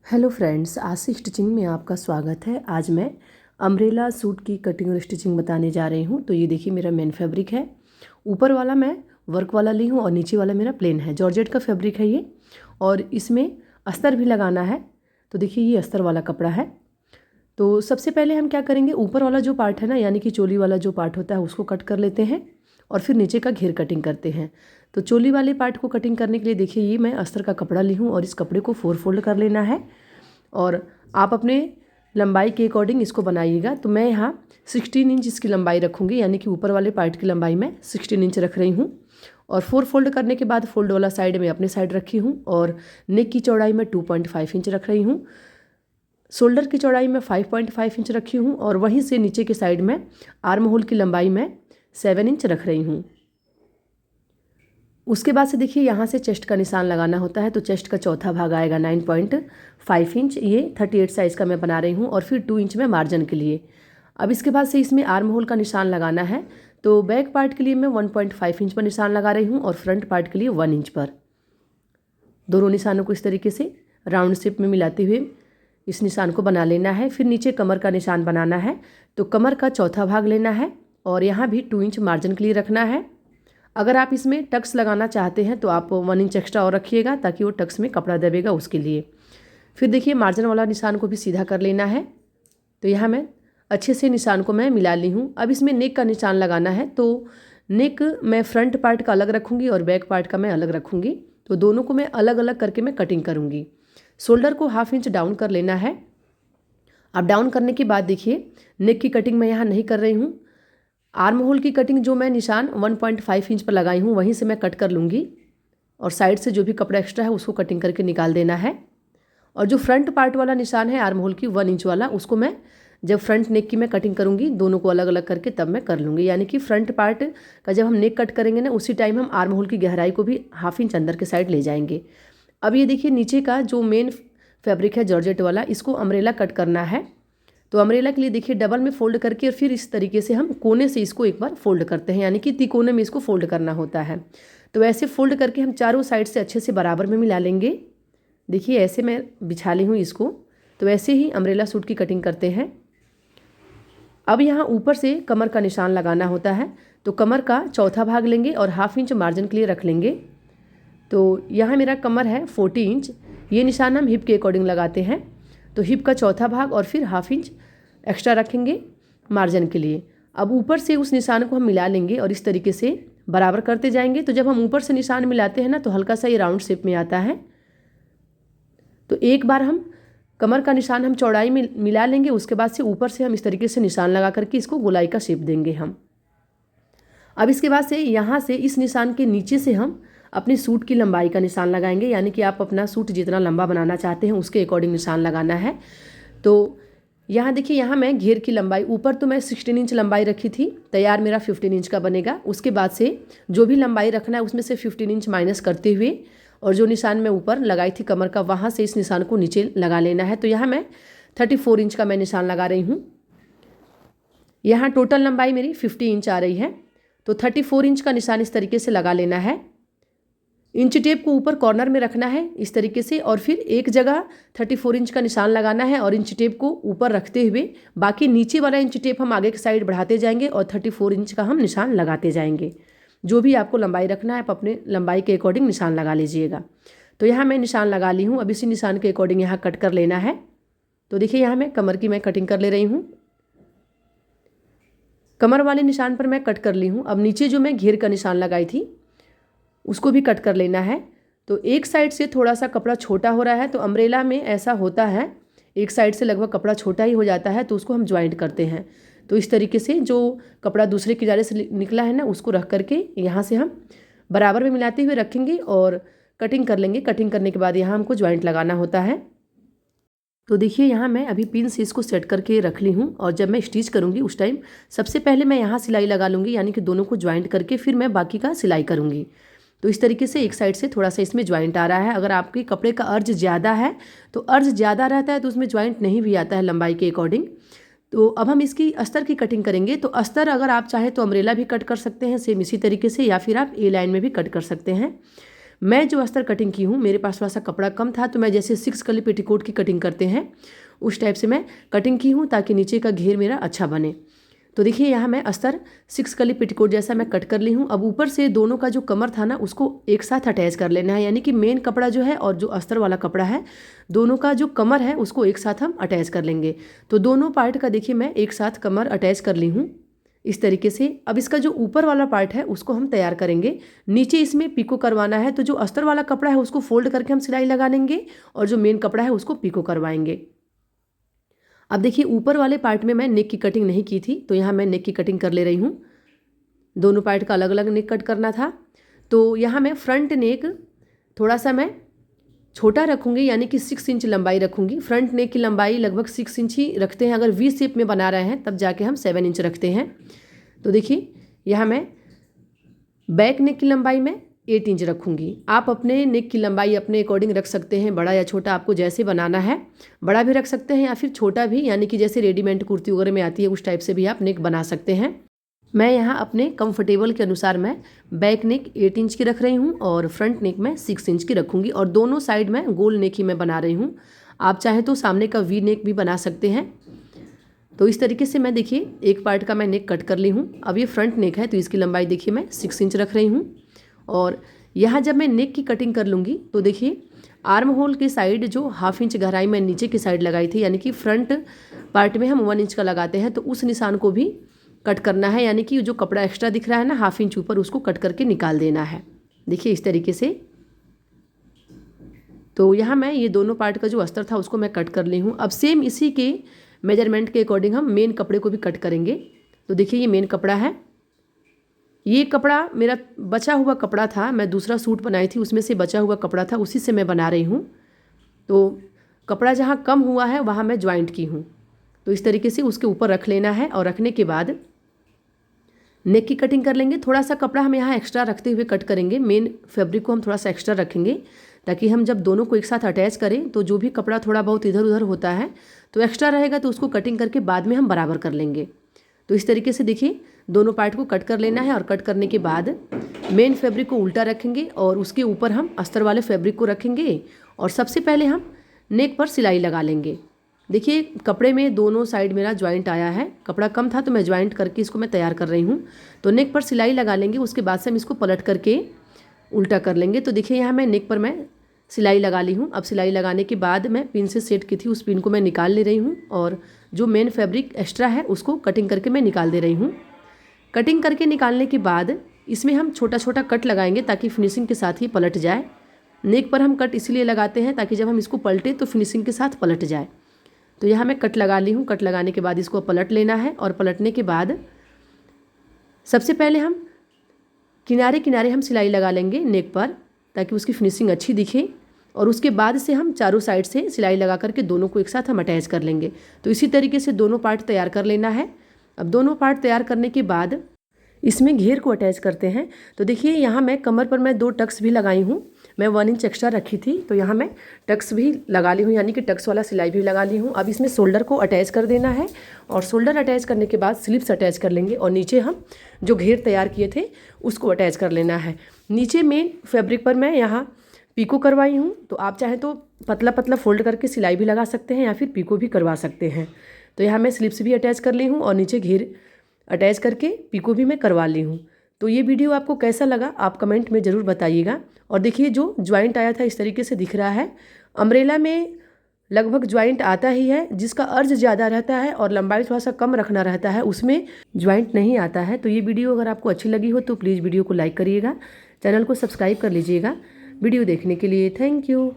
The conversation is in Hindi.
हेलो फ्रेंड्स, आशी स्टिचिंग में आपका स्वागत है। आज मैं अम्ब्रेला सूट की कटिंग और स्टिचिंग बताने जा रही हूँ। तो ये देखिए मेरा मेन फैब्रिक है। ऊपर वाला मैं वर्क वाला ली हूँ और नीचे वाला मेरा प्लेन है। जॉर्जेट का फैब्रिक है ये और इसमें अस्तर भी लगाना है। तो देखिए ये अस्तर वाला कपड़ा है। तो सबसे पहले हम क्या करेंगे, ऊपर वाला जो पार्ट है ना, यानी कि चोली वाला जो पार्ट होता है उसको कट कर लेते हैं और फिर नीचे का घेर कटिंग करते हैं। तो चोली वाले पार्ट को कटिंग करने के लिए देखिए ये मैं अस्तर का कपड़ा ली हूँ और इस कपड़े को 4 फोल्ड कर लेना है और आप अपने लंबाई के अकॉर्डिंग इसको बनाइएगा। तो मैं यहाँ 16 इंच इसकी लंबाई रखूँगी, यानी कि ऊपर वाले पार्ट की लंबाई मैं 16 इंच रख रही हूँ। और 4 फोल्ड करने के बाद फोल्ड वाला साइड में अपने साइड रखी हूँ और नेक की चौड़ाई मैं 2.5 इंच रख रही हूँ। शोल्डर की चौड़ाई मैं 5.5 इंच रखी हूँ और वहीं से नीचे के साइड में आर्म होल की लंबाई मैं 7 इंच रख रही हूँ। उसके बाद से देखिए यहाँ से चेस्ट का निशान लगाना होता है। तो चेस्ट का चौथा भाग आएगा 9.5 इंच। ये 38 साइज़ का मैं बना रही हूँ और फिर 2 इंच में मार्जिन के लिए। अब इसके बाद से इसमें आर्म होल का निशान लगाना है। तो बैक पार्ट के लिए मैं 1.5 इंच पर निशान लगा रही हूँ और फ्रंट पार्ट के लिए 1 इंच पर। दोनों निशानों को इस तरीके से राउंड शेप में मिलाते हुए इस निशान को बना लेना है। फिर नीचे कमर का निशान बनाना है। तो कमर का चौथा भाग लेना है और यहाँ भी 2 इंच मार्जिन के लिए रखना है। अगर आप इसमें टक्स लगाना चाहते हैं तो आप 1 इंच एक्स्ट्रा और रखिएगा ताकि वो टक्स में कपड़ा दबेगा उसके लिए। फिर देखिए मार्जिन वाला निशान को भी सीधा कर लेना है। तो यहाँ मैं अच्छे से निशान को मैं मिला ली हूँ। अब इसमें नेक का निशान लगाना है। तो नेक मैं फ्रंट पार्ट का अलग रखूँगी और बैक पार्ट का मैं अलग रखूँगी। तो दोनों को मैं अलग अलग करके मैं कटिंग करूँगी। शोल्डर को 1/2 इंच डाउन कर लेना है। अब डाउन करने के बाद देखिए नेक की कटिंग मैं यहाँ नहीं कर रही हूँ। आर्म होल की कटिंग जो मैं निशान 1.5 इंच पर लगाई हूँ वहीं से मैं कट कर लूँगी और साइड से जो भी कपड़ा एक्स्ट्रा है उसको कटिंग करके निकाल देना है। और जो फ्रंट पार्ट वाला निशान है आर्म होल की 1 इंच वाला, उसको मैं जब फ्रंट नेक की मैं कटिंग करूँगी दोनों को अलग अलग करके तब मैं कर लूँगी। यानी कि फ्रंट पार्ट का जब हम नेक कट करेंगे ना, उसी टाइम हम आर्म होल की गहराई को भी 1/2 इंच अंदर के साइड ले जाएंगे। अब ये देखिए नीचे का जो मेन फैब्रिक है जॉर्जेट वाला, इसको अम्ब्रेला कट करना है। तो अम्ब्रेला के लिए देखिए डबल में फोल्ड करके और फिर इस तरीके से हम कोने से इसको एक बार फोल्ड करते हैं, यानी कि तिकोने में इसको फोल्ड करना होता है। तो ऐसे फोल्ड करके हम चारों साइड से अच्छे से बराबर में मिला लेंगे। देखिए ऐसे मैं बिछा ली हूँ इसको। तो ऐसे ही अम्ब्रेला सूट की कटिंग करते हैं। अब यहाँ ऊपर से कमर का निशान लगाना होता है। तो कमर का चौथा भाग लेंगे और 1/2 इंच मार्जिन के लिए रख लेंगे। तो यहाँ मेरा कमर है 40 इंच। ये निशान हम हिप के अकॉर्डिंग लगाते हैं। तो हिप का चौथा भाग और फिर 1/2 इंच एक्स्ट्रा रखेंगे मार्जिन के लिए। अब ऊपर से उस निशान को हम मिला लेंगे और इस तरीके से बराबर करते जाएंगे। तो जब हम ऊपर से निशान मिलाते हैं ना, तो हल्का सा ये राउंड शेप में आता है। तो एक बार हम कमर का निशान हम चौड़ाई में मिला लेंगे, उसके बाद से ऊपर से हम इस तरीके से निशान लगा करके इसको गोलाई का शेप देंगे हम। अब इसके बाद से यहाँ से इस निशान के नीचे से हम अपने सूट की लंबाई का निशान लगाएंगे, यानी कि आप अपना सूट जितना लंबा बनाना चाहते हैं उसके अकॉर्डिंग निशान लगाना है। तो यहाँ देखिए यहाँ मैं घेर की लंबाई ऊपर तो मैं 16 इंच लंबाई रखी थी, तैयार मेरा 15 इंच का बनेगा। उसके बाद से जो भी लंबाई रखना है उसमें से 15 इंच माइनस करते हुए और जो निशान मैं ऊपर लगाई थी कमर का, वहाँ से इस निशान को नीचे लगा लेना है। तो यहाँ मैं 34 इंच का मैं निशान लगा रही हूँ। यहाँ टोटल लंबाई मेरी 50 इंच आ रही है। तो 34 इंच का निशान इस तरीके से लगा लेना है। इंच टेप को ऊपर कॉर्नर में रखना है इस तरीके से और फिर एक जगह 34 इंच का निशान लगाना है और इंच टेप को ऊपर रखते हुए बाकी नीचे वाला इंच टेप हम आगे की साइड बढ़ाते जाएंगे और 34 इंच का हम निशान लगाते जाएंगे। जो भी आपको लंबाई रखना है आप अपने लंबाई के अकॉर्डिंग निशान लगा लीजिएगा। तो यहाँ मैं निशान लगा ली हूँ। अब इसी निशान के अकॉर्डिंग यहाँ कट कर लेना है। तो देखिए यहाँ मैं कमर की मैं कटिंग कर ले रही हूँ। कमर वाले निशान पर मैं कट कर ली हूँ। अब नीचे जो मैं घेर का निशान लगाई थी उसको भी कट कर लेना है। तो एक साइड से थोड़ा सा कपड़ा छोटा हो रहा है, तो अम्ब्रेला में ऐसा होता है एक साइड से लगभग कपड़ा छोटा ही हो जाता है, तो उसको हम ज्वाइंट करते हैं। तो इस तरीके से जो कपड़ा दूसरे किनारे से निकला है ना, उसको रख करके यहाँ से हम बराबर में मिलाते हुए रखेंगे और कटिंग कर लेंगे। कटिंग करने के बाद यहाँ हमको ज्वाइंट लगाना होता है। तो देखिए यहाँ मैं अभी पिन से इसको सेट करके रख ली हूँ और जब मैं स्टिच करूँगी उस टाइम सबसे पहले मैं यहाँ सिलाई लगा लूँगी, यानी कि दोनों को ज्वाइंट करके फिर मैं बाकी का सिलाई करूँगी। तो इस तरीके से एक साइड से थोड़ा सा इसमें ज्वाइंट आ रहा है। अगर आपके कपड़े का अर्ज ज़्यादा है तो अर्ज ज़्यादा रहता है तो उसमें ज्वाइंट नहीं भी आता है लंबाई के अकॉर्डिंग। तो अब हम इसकी अस्तर की कटिंग करेंगे। तो अस्तर अगर आप चाहें तो अम्ब्रेला भी कट कर सकते हैं सेम इसी तरीके से, या फिर आप ए लाइन में भी कट कर सकते हैं। मैं जो अस्तर कटिंग की हूँ, मेरे पास थोड़ा सा कपड़ा कम था, तो मैं जैसे 6 कली पेटीकोट की कटिंग करते हैं उस टाइप से मैं कटिंग की हूँ, ताकि नीचे का घेर मेरा अच्छा बने। तो देखिए यहाँ मैं अस्तर 6 कली पेटीकोट जैसा मैं कट कर ली हूँ। अब ऊपर से दोनों का जो कमर था ना, उसको एक साथ अटैच कर लेना है, यानी कि मेन कपड़ा जो है और जो अस्तर वाला कपड़ा है, दोनों का जो कमर है उसको एक साथ हम अटैच कर लेंगे। तो दोनों पार्ट का देखिए मैं एक साथ कमर अटैच कर ली हूँ इस तरीके से। अब इसका जो ऊपर वाला पार्ट है उसको हम तैयार करेंगे। नीचे इसमें पिको करवाना है, तो जो अस्तर वाला कपड़ा है उसको फोल्ड करके हम सिलाई लगा लेंगे और जो मेन कपड़ा है उसको पिको करवाएंगे। अब देखिए ऊपर वाले पार्ट में मैं नेक की कटिंग नहीं की थी, तो यहाँ मैं नेक की कटिंग कर ले रही हूँ। दोनों पार्ट का अलग अलग नेक कट करना था। तो यहाँ मैं फ्रंट नेक थोड़ा सा मैं छोटा रखूँगी, यानी कि 6 इंच लंबाई रखूँगी। फ्रंट नेक की लंबाई लगभग 6 इंच ही रखते हैं, अगर वी शेप में बना रहे हैं तब जाके हम 7 इंच रखते हैं। तो देखिए यहाँ मैं बैक नेक की लंबाई में 8 इंच रखूँगी। आप अपने नेक की लंबाई अपने अकॉर्डिंग रख सकते हैं, बड़ा या छोटा आपको जैसे बनाना है। बड़ा भी रख सकते हैं या फिर छोटा भी, यानी कि जैसे रेडीमेड कुर्ती वगैरह में आती है उस टाइप से भी आप नेक बना सकते हैं। मैं यहाँ अपने कंफर्टेबल के अनुसार मैं बैक नेक 8 इंच की रख रही हूँ और फ्रंट नेक मैं 6 इंच की रखूँगी, और दोनों साइड में गोल नेक ही मैं बना रही हूँ। आप चाहें तो सामने का वी नेक भी बना सकते हैं। तो इस तरीके से मैं देखिए एक पार्ट का मैं नेक कट कर ली हूँ। अब ये फ्रंट नेक है, तो इसकी लंबाई देखिए मैं 6 इंच रख रही हूँ। और यहाँ जब मैं नेक की कटिंग कर लूँगी तो देखिए आर्म होल की साइड जो 1/2 इंच गहराई मैं नीचे की साइड लगाई थी, यानी कि फ्रंट पार्ट में हम 1 इंच का लगाते हैं, तो उस निशान को भी कट करना है, यानी कि जो कपड़ा एक्स्ट्रा दिख रहा है ना 1/2 इंच ऊपर, उसको कट करके निकाल देना है। देखिए इस तरीके से। तो यहाँ मैं ये दोनों पार्ट का जो अस्तर था उसको मैं कट कर ली हूँ। अब सेम इसी के मेजरमेंट के अकॉर्डिंग हम मेन कपड़े को भी कट करेंगे। तो देखिए ये मेन कपड़ा है, ये कपड़ा मेरा बचा हुआ कपड़ा था, मैं दूसरा सूट बनाई थी उसमें से बचा हुआ कपड़ा था, उसी से मैं बना रही हूँ। तो कपड़ा जहाँ कम हुआ है वहाँ मैं ज्वाइंट की हूँ। तो इस तरीके से उसके ऊपर रख लेना है, और रखने के बाद नेक की कटिंग कर लेंगे। थोड़ा सा कपड़ा हम यहाँ एक्स्ट्रा रखते हुए कट करेंगे, मेन फैब्रिक को हम थोड़ा सा एक्स्ट्रा रखेंगे, ताकि हम जब दोनों को एक साथ अटैच करें तो जो भी कपड़ा थोड़ा बहुत इधर उधर होता है तो एक्स्ट्रा रहेगा, तो उसको कटिंग करके बाद में हम बराबर कर लेंगे। तो इस तरीके से देखिए दोनों पार्ट को कट कर लेना है, और कट करने के बाद मेन फैब्रिक को उल्टा रखेंगे और उसके ऊपर हम अस्तर वाले फैब्रिक को रखेंगे, और सबसे पहले हम नेक पर सिलाई लगा लेंगे। देखिए कपड़े में दोनों साइड मेरा ज्वाइंट आया है, कपड़ा कम था तो मैं ज्वाइंट करके इसको मैं तैयार कर रही हूँ। तो नेक पर सिलाई लगा लेंगे, उसके बाद से हम इसको पलट करके उल्टा कर लेंगे। तो देखिए यहाँ मैं नेक पर मैं सिलाई लगा ली हूँ। अब सिलाई लगाने के बाद मैं पिन से सेट की थी, उस पिन को मैं निकाल ले रही हूँ, और जो मेन फैब्रिक एक्स्ट्रा है उसको कटिंग करके मैं निकाल दे रही हूँ। कटिंग करके निकालने के बाद इसमें हम छोटा छोटा कट लगाएंगे, ताकि फिनिशिंग के साथ ही पलट जाए। नेक पर हम कट इसलिए लगाते हैं ताकि जब हम इसको पलटें तो फिनिशिंग के साथ पलट जाए। तो यहाँ मैं कट लगा ली हूँ। कट लगाने के बाद इसको पलट लेना है, और पलटने के बाद सबसे पहले हम किनारे किनारे हम सिलाई लगा लेंगे नेक पर, ताकि उसकी फिनिशिंग अच्छी दिखे, और उसके बाद से हम चारों साइड से सिलाई लगा करके दोनों को एक साथ हम अटैच कर लेंगे। तो इसी तरीके से दोनों पार्ट तैयार कर लेना है। अब दोनों पार्ट तैयार करने के बाद इसमें घेर को अटैच करते हैं। तो देखिए यहाँ मैं कमर पर मैं 2 टक्स भी लगाई हूँ, मैं 1 इंच एक्स्ट्रा रखी थी, तो यहाँ मैं टक्स भी लगा ली हूँ, यानी कि टक्स वाला सिलाई भी लगा ली हूँ। अब इसमें शोल्डर को अटैच कर देना है, और शोल्डर अटैच करने के बाद स्लिप्स अटैच कर लेंगे, और नीचे हम जो घेर तैयार किए थे उसको अटैच कर लेना है। नीचे मेन फैब्रिक पर मैं यहाँ पीको करवाई हूँ, तो आप चाहें तो पतला पतला फोल्ड करके सिलाई भी लगा सकते हैं या फिर पीको भी करवा सकते हैं। तो यहाँ मैं स्लिप्स भी अटैच कर ली हूँ, और नीचे घेर अटैच करके पीको भी मैं करवा ली हूँ। तो ये वीडियो आपको कैसा लगा आप कमेंट में ज़रूर बताइएगा। और देखिए जो ज्वाइंट आया था इस तरीके से दिख रहा है। अम्ब्रेला में लगभग ज्वाइंट आता ही है, जिसका अर्ज ज़्यादा रहता है और लंबाई थोड़ा सा कम रखना रहता है, उसमें ज्वाइंट नहीं आता है। तो ये वीडियो अगर आपको अच्छी लगी हो तो प्लीज़ वीडियो को लाइक करिएगा, चैनल को सब्सक्राइब कर लीजिएगा। वीडियो देखने के लिए थैंक यू।